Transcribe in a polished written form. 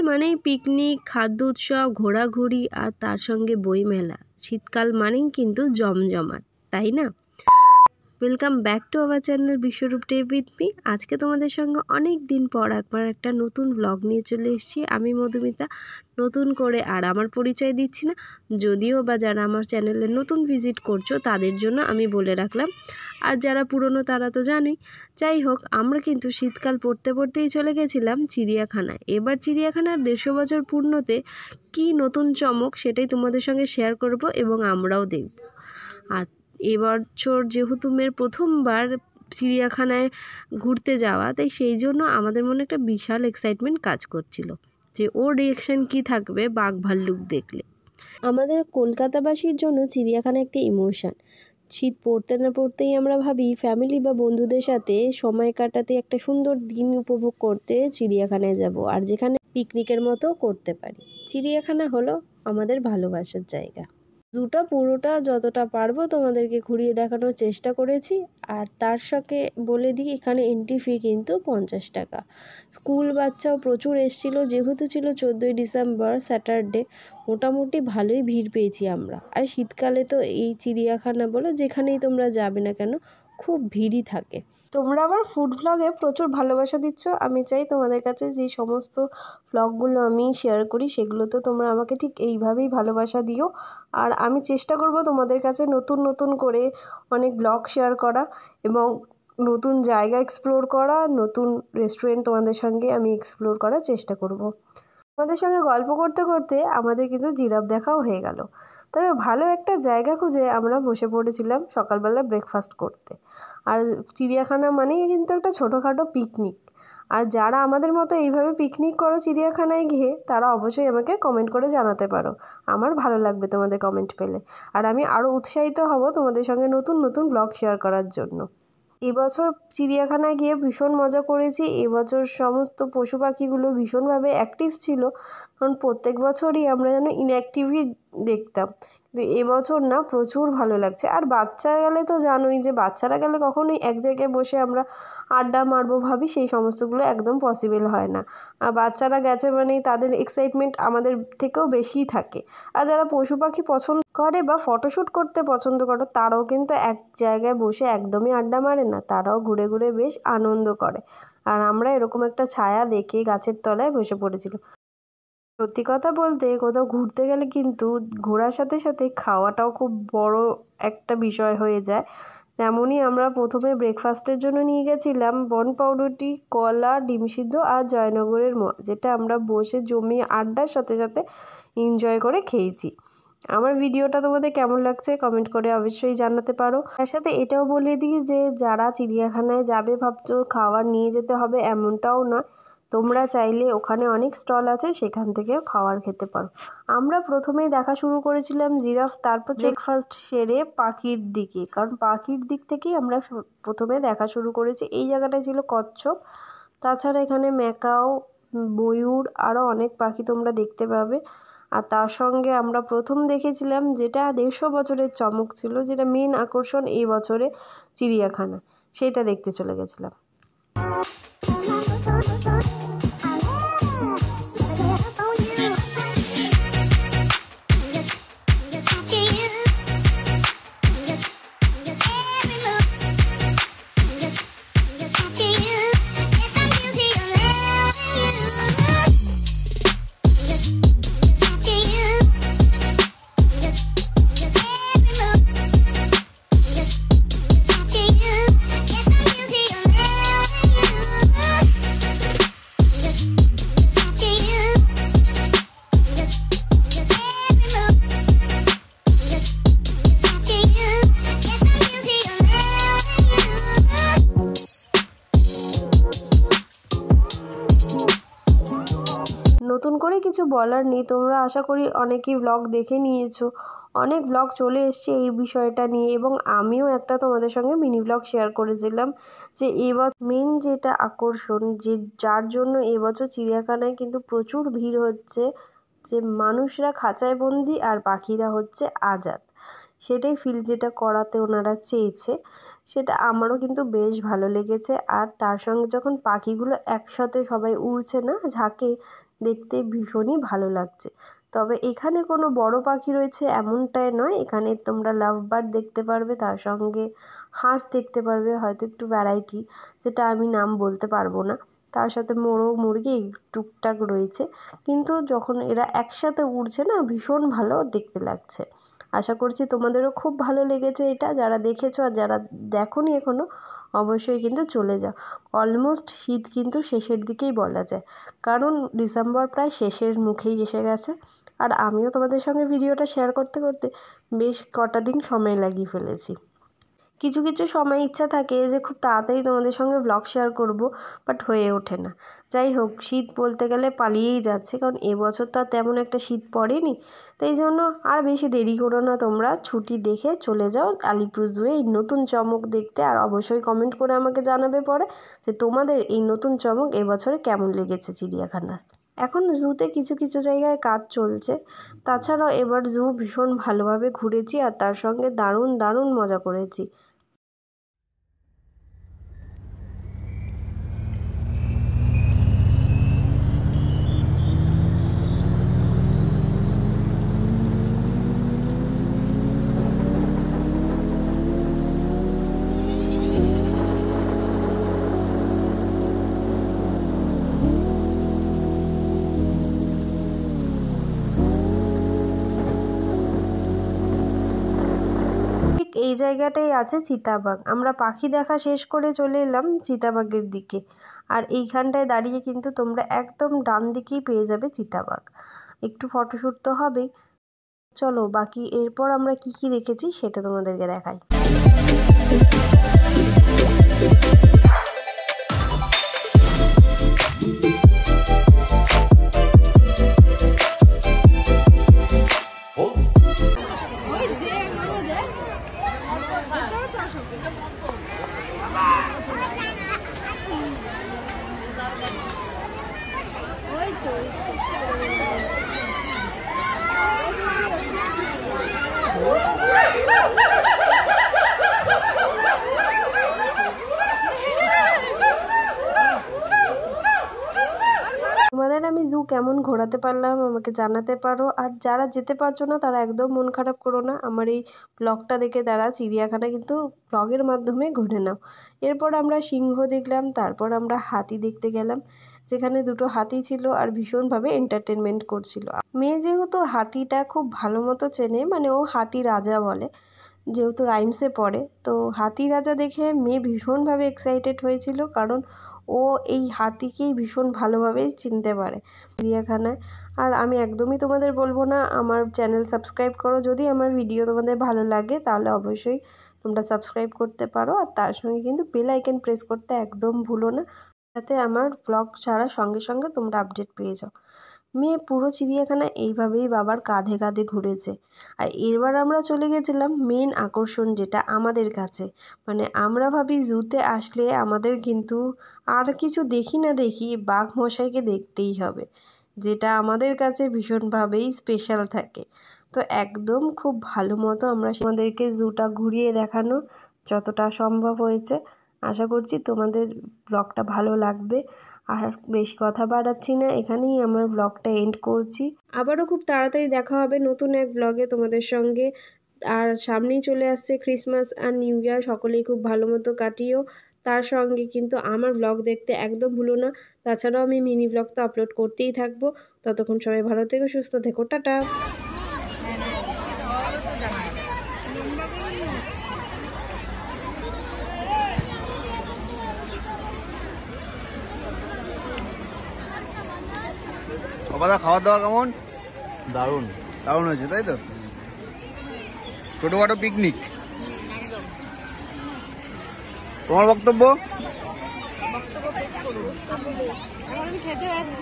মানেই পিকনিক, খাদ্য উৎসব, ঘোরাঘুরি আর তার সঙ্গে বইমেলা। শীতকাল মানেই কিন্তু জমজমাট, তাই না? Welcome back to our channel Biswarup day with me. আজকে তোমাদের সঙ্গে অনেক দিন পর একবার একটা নতুন ব্লগ নিয়ে চলে এসেছি। আমি মধুমিতা। নতুন করে আর আমার পরিচয় দিচ্ছি না, যদিও বা যারা আমার চ্যানেলে নতুন ভিজিট করছো তাদের জন্য আমি বলে রাখলাম, আর যারা পুরনো তারা তো জানোই। যাই হোক, আমরা কিন্তু শীতকাল পড়তে পড়তেই চলে গেছিলাম চিড়িয়াখানায়। এবার চিড়িয়াখানার 150 বছর পূর্ণতে কি নতুন চমক সেটাই তোমাদের সঙ্গে শেয়ার করব এবং আমরাও দেখব। আর এবছর যেহেতু মেয়ের প্রথমবার চিড়িয়াখানায় ঘুরতে যাওয়া, তাই সেই জন্য আমাদের মনে একটা বিশাল এক্সাইটমেন্ট কাজ করছিল যে ওর রিয়াকশান কী থাকবে বাঘ ভাল্লুক দেখলে। আমাদের কলকাতাবাসীর জন্য চিড়িয়াখানা একটি ইমোশন। শীত পড়তে না পড়তেই আমরা ভাবি ফ্যামিলি বা বন্ধুদের সাথে সময় কাটাতে, একটা সুন্দর দিন উপভোগ করতে চিড়িয়াখানায় যাব, আর যেখানে পিকনিকের মতো করতে পারি। চিড়িয়াখানা হলো আমাদের ভালোবাসার জায়গা। পুরোটা যতটা পারবো তোমাদেরকে ঘুরিয়ে দেখানোর চেষ্টা করেছি। আর তার সঙ্গে বলে দিই, এখানে এন্ট্রি ফি কিন্তু 50 টাকা। স্কুল বাচ্চাও প্রচুর এসেছিলো, যেহেতু ছিল 14ই ডিসেম্বর স্যাটারডে। মোটামুটি ভালোই ভিড় পেয়েছি আমরা। আর শীতকালে তো এই চিড়িয়াখানা বলো যেখানেই তোমরা যাবে না কেন, খুব ভিড়ই থাকে। তোমরা আবার ফুড ভ্লগে প্রচুর ভালোবাসা দিচ্ছ। আমি চাই তোমাদের কাছে যে সমস্ত ভ্লগগুলো আমি শেয়ার করি সেগুলো তো তোমরা আমাকে ঠিক এইভাবেই ভালোবাসা দিও। আর আমি চেষ্টা করব তোমাদের কাছে নতুন নতুন করে অনেক ব্লগ শেয়ার করা এবং নতুন জায়গা এক্সপ্লোর করা, নতুন রেস্টুরেন্ট তোমাদের সঙ্গে আমি এক্সপ্লোর করার চেষ্টা করব। তোমাদের সঙ্গে গল্প করতে করতে আমাদের কিন্তু জিরাফ দেখাও হয়ে গেল। তবে ভালো একটা জায়গা খুঁজে আমরা বসে পড়েছিলাম সকালবেলা ব্রেকফাস্ট করতে। আর চিড়িয়াখানা মানেই কিন্তু একটা ছোটোখাটো পিকনিক। আর যারা আমাদের মতো এইভাবে পিকনিক করো চিড়িয়াখানায় গিয়ে, তারা অবশ্যই আমাকে কমেন্ট করে জানাতে পারো। আমার ভালো লাগবে তোমাদের কমেন্ট পেলে, আর আমি আরও উৎসাহিত হব তোমাদের সঙ্গে নতুন নতুন ব্লগ শেয়ার করার জন্য। এবছর চিড়িয়াখানায় গিয়ে ভীষণ মজা করেছি। এবছর সমস্ত পশু পাখিগুলো ভীষণভাবে অ্যাক্টিভ ছিল, কারণ প্রত্যেক বছরই আমরা যেন ইনঅ্যাক্টিভই দেখতাম, কিন্তু এবছর না প্রচুর ভালো লাগছে। আর বাচ্চা গেলে তো জানোই যে বাচ্চারা গেলে কখনোই এক জায়গায় বসে আমরা আড্ডা মারবো ভাবি, সেই সমস্তগুলো একদম পসিবল হয় না। আর বাচ্চারা গেছে মানেই তাদের এক্সাইটমেন্ট আমাদের থেকেও বেশিই থাকে। আর যারা পশু পাখি পছন্দ করে বা ফটোশ্যুট করতে পছন্দ করে, তারাও কিন্তু এক জায়গায় বসে একদমই আড্ডা মারে না, তারাও ঘুরে ঘুরে বেশ আনন্দ করে। আর আমরা এরকম একটা ছায়া দেখে গাছের তলায় বসে পড়েছিলাম। সত্যি কথা বলতে, কোথাও ঘুরতে গেলে কিন্তু ঘোরার সাথে সাথে খাওয়াটাও খুব বড় একটা বিষয় হয়ে যায়। তেমনই আমরা প্রথমে ব্রেকফাস্টের জন্য নিয়ে গেছিলাম বন পাউরুটি, কলা, ডিম সিদ্ধ আর জয়নগরের মোয়া, যেটা আমরা বসে জমিয়ে আড্ডার সাথে সাথে এনজয় করে খেয়েছি। আমার ভিডিওটা তোমাদের কেমন লাগছে কমেন্ট করে অবশ্যই জানাতে পারো। তার সাথে এটাও বলে দিই যে যারা চিড়িয়াখানায় যাবে ভাবছো খাবার নিয়ে যেতে হবে এমনটাও না, তোমরা চাইলে ওখানে অনেক স্টল আছে, সেখান থেকেও খাবার খেতে পারো। আমরা প্রথমেই দেখা শুরু করেছিলাম জিরাফ, তারপর ব্রেকফাস্ট সেরে পাখির দিকে, কারণ পাখির দিক থেকেই আমরা প্রথমে দেখা শুরু করেছি। এই জায়গাটায় ছিল কচ্ছপ, তাছাড়া এখানে ম্যাকাও, ময়ূর, আরও অনেক পাখি তোমরা দেখতে পাবে। আর তার সঙ্গে আমরা প্রথম দেখেছিলাম যেটা 150 বছরের চমক ছিল, যেটা মেন আকর্ষণ এই বছরে চিড়িয়াখানা, সেটা দেখতে চলে গেছিলাম। নতুন করে কিছু বলার নেই, তোমরা আশা করি অনেকেই ব্লগ দেখে নিয়েছো, অনেক ব্লগ চলে এসছে এই বিষয়টা নিয়ে, এবং আমিও একটা তোমাদের সঙ্গে মিনি ব্লগ শেয়ার করেছিলাম যে এবছর মেন যেটা আকর্ষণ, যে যার জন্য এবছর চিড়িয়াখানায় কিন্তু প্রচুর ভিড় হচ্ছে, যে মানুষরা খাঁচায় বন্দি আর পাখিরা হচ্ছে আজাদ, সেটাই ফিল যেটা করাতে ওনারা চেয়েছে, সেটা আমারও কিন্তু বেশ ভালো লেগেছে। আর তার সঙ্গে যখন পাখিগুলো একসাথে সবাই উড়ছে না ঝাঁকে, দেখতে ভীষণই ভালো লাগছে। তবে এখানে কোনো বড় পাখি রয়েছে এমনটাই নয়, এখানে তোমরা লাভ বার্ড দেখতে পারবে, তার সঙ্গে হাঁস দেখতে পারবে, হয়তো একটু ভ্যারাইটি যেটা আমি নাম বলতে পারবো না, তার সাথে মোরগ মুরগি টুকটাক রয়েছে। কিন্তু যখন এরা একসাথে উড়ছে না, ভীষণ ভালো দেখতে লাগছে। আশা করছি তোমাদেরও খুব ভালো লেগেছে এটা। যারা দেখেছো আর যারা দেখোনি এখনও, অবশ্যই কিন্তু চলে যাও। অলমোস্ট শীত কিন্তু শেষের দিকেই বলা যায়, কারণ ডিসেম্বর প্রায় শেষের মুখেই এসে গেছে। আর আমিও তোমাদের সঙ্গে ভিডিওটা শেয়ার করতে করতে বেশ কটা দিন সময় লাগিয়ে ফেলেছি। কিছু কিছু সময় ইচ্ছা থাকে যে খুব তাড়াতাড়ি তোমাদের সঙ্গে ব্লগ শেয়ার করব, বাট হয়ে ওঠে না। যাই হোক, শীত বলতে গেলে পালিয়েই যাচ্ছে, কারণ এবছর তো আর তেমন একটা শীত পড়েনি। তাই জন্য আর বেশি দেরি করো না, তোমরা ছুটি দেখে চলে যাও আলিপুর জুয়ে এই নতুন চমক দেখতে। আর অবশ্যই কমেন্ট করে আমাকে জানাবে পরে যে তোমাদের এই নতুন চমক এবছরে কেমন লেগেছে চিড়িয়াখানার। এখন জুতে কিছু কিছু জায়গায় কাজ চলছে, তাছাড়াও এবার জু ভীষণ ভালোভাবে ঘুরেছি আর তার সঙ্গে দারুণ দারুণ মজা করেছি। এই জায়গাটাই আছে চিতাবাঘ। আমরা পাখি দেখা শেষ করে চলে এলাম চিতাবাঘের দিকে। আর এইখানটায় দাঁড়িয়ে কিন্তু তোমরা একদম ডান দিকেই পেয়ে যাবে চিতাবাঘ। একটু ফটোশ্যুট তো হবেই। চলো বাকি এরপর আমরা কি কি দেখেছি সেটা তোমাদেরকে দেখাই। তোমাদের আমি জু কেমন ঘোরাতে পারলাম আমাকে জানাতে পারো। আর যারা যেতে পারছো না তারা একদম মন খারাপ করো না, আমার এই ব্লগটা দেখে তারা চিড়িয়াখানা কিন্তু ব্লগের মাধ্যমে ঘুরে নাও। এরপর আমরা সিংহ দেখলাম, তারপর আমরা হাতি দেখতে গেলাম, যেখানে দুটো হাতি ছিল আর ভীষণভাবে এন্টারটেনমেন্ট করছিল। মেয়ে যেহেতু হাতিটা খুব ভালো মতো চেনে, মানে ও হাতি রাজা বলে, যেহেতু রাইমসে পড়ে, তো হাতি রাজা দেখে মেয়ে ভীষণভাবে এক্সাইটেড হয়েছিল, কারণ ও এই হাতিকেই ভীষণ ভালোভাবেই চিনতে পারে চিড়িয়াখানায়। আর আমি একদমই তোমাদের বলবো না আমার চ্যানেল সাবস্ক্রাইব করো, যদি আমার ভিডিও তোমাদের ভালো লাগে তাহলে অবশ্যই তোমরা সাবস্ক্রাইব করতে পারো। আর তার সঙ্গে কিন্তু বেল আইকন প্রেস করতে একদম ভুলো না, যাতে আমার ব্লগ ছাড়ার সঙ্গে সঙ্গে তোমরা আপডেট পেয়ে যাও। মেয়ে পুরো চিড়িয়াখানা এইভাবেই বাবার কাঁধে কাঁধে ঘুরেছে। আর এবার আমরা চলে গেছিলাম মেন আকর্ষণ যেটা আমাদের কাছে, মানে আমরা ভাবি জুতে আসলে আমাদের কিন্তু আর কিছু দেখি না দেখি বাঘ মশাইকে দেখতেই হবে, যেটা আমাদের কাছে ভীষণভাবেই স্পেশাল থাকে। তো একদম খুব ভালো মতো আমরা আমাদেরকে জুটা ঘুরিয়ে দেখানো যতটা সম্ভব হয়েছে। আশা করছি তোমাদের ব্লগটা ভালো লাগবে। আর বেশি কথা বাড়াচ্ছি না, এখানেই আমার ব্লগটা এন্ড করছি। আবারও খুব তাড়াতাড়ি দেখা হবে নতুন এক ব্লগে তোমাদের সঙ্গে। আর সামনেই চলে আসছে ক্রিসমাস আর নিউ ইয়ার, সকলেই খুব ভালো মতো কাটিও। তার সঙ্গে কিন্তু আমার ব্লগ দেখতে একদম ভুলো না। তাছাড়াও আমি মিনি ব্লগ তো আপলোড করতেই থাকবো। ততক্ষণ সবাই ভালো থেকো, সুস্থ থেকো, টাটা। বাবা খাওয়া দাওয়া কেমন? দারুণ দারুণ হয়েছে, তাই তো? ছোটখাটো পিকনিক। তোমার বক্তব্য? খেতে ব্যস্ত।